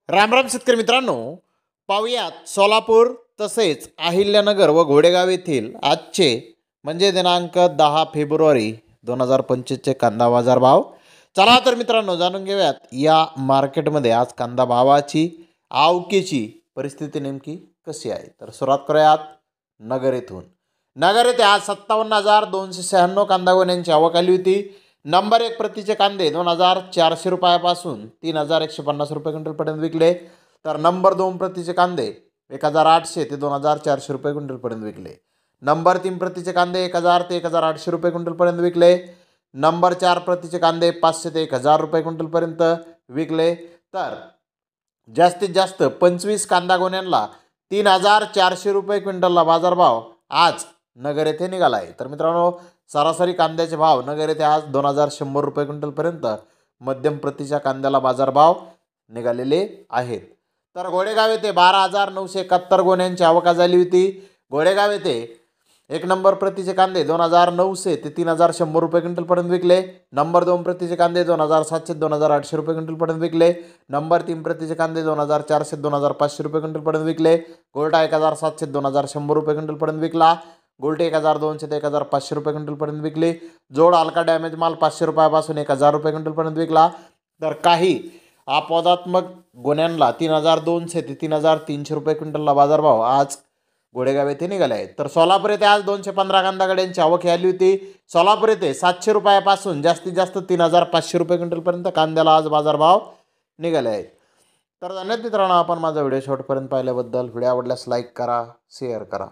रामराम शेतकरी मित्रांनो, पाहुयात सोलापूर तसेच अहिल्यानगर व घोडेगाव येथील आजचे म्हणजे दिनांक 10 फेब्रुवारी 2025चे कांदा बाजार भाव. चला तर मित्रांनो जाणून घेऊयात या मार्केटमध्ये आज कांदा भावाची आवकेची परिस्थिती नेमकी कशी आहे. तर सुरुवात करूयात नगर येथून. नगर येथे आज 57,296 कांदा गोण्यांची आवक आली होती. नंबर 1 प्रतीचे कांदे 2,400 रुपयापासून 3,150 रुपये क्विंटलपर्यंत विकले. तर नंबर 2 प्रतीचे कांदे 1,800 ते 2,400 रुपये क्विंटलपर्यंत विकले. नंबर 3 प्रतीचे कांदे 1,000 ते 1,800 रुपये क्विंटलपर्यंत विकले. नंबर 4 प्रतीचे कांदे 500 ते 1,000 रुपये क्विंटलपर्यंत विकले. तर जास्तीत जास्त 25 कांदा गोण्यांना 3,400 रुपये क्विंटलला बाजारभाव आज नगर येथे निघाला आहे. तर मित्रांनो सरासरी कांद्याचे भाव नगर येथे आज 2,100 रुपये क्विंटलपर्यंत मध्यम प्रतीच्या कांद्याला बाजारभाव निघालेले आहेत. तर घोडेगाव येथे 12,971 गोण्यांची आवक झाली होती. घोडेगाव येथे 1 नंबर प्रतीचे कांदे 2,900 ते 3,100 रुपये क्विंटलपर्यंत विकले. नंबर 2 प्रतीचे कांदे 2,700 ते 2,800 रुपये क्विंटलपर्यंत विकले. नंबर 3 प्रतीचे कांदे 2,400 ते 2,500 रुपये क्विंटलपर्यंत विकले. गोल्टा 1,700 ते 2,100 रुपये क्विंटलपर्यंत विकला. गोल्टे 1,200 ते 1,500 रुपये क्विंटलपर्यंत विकले. जोड हलका डॅमेज माल 500 रुपयापासून 1,000 रुपये क्विंटलपर्यंत विकला. तर काही अपवादात्मक गोण्यांना 3,200 ते 3,300 रुपये क्विंटलला बाजारभाव आज घोडेगाव येथे निघाले आहेत. तर सोलापूर येथे आज 215 कांदा गाड्यांची आवक आली होती. सोलापूर येथे 700 रुपयापासून जास्तीत जास्त 3,500 रुपये क्विंटलपर्यंत कांद्याला आज बाजारभाव निघाले आहेत. तर धन्यवाद मित्रांनो, आपण माझा व्हिडिओ शेवटपर्यंत पाहिल्याबद्दल. व्हिडिओ आवडल्यास लाईक करा, शेअर करा.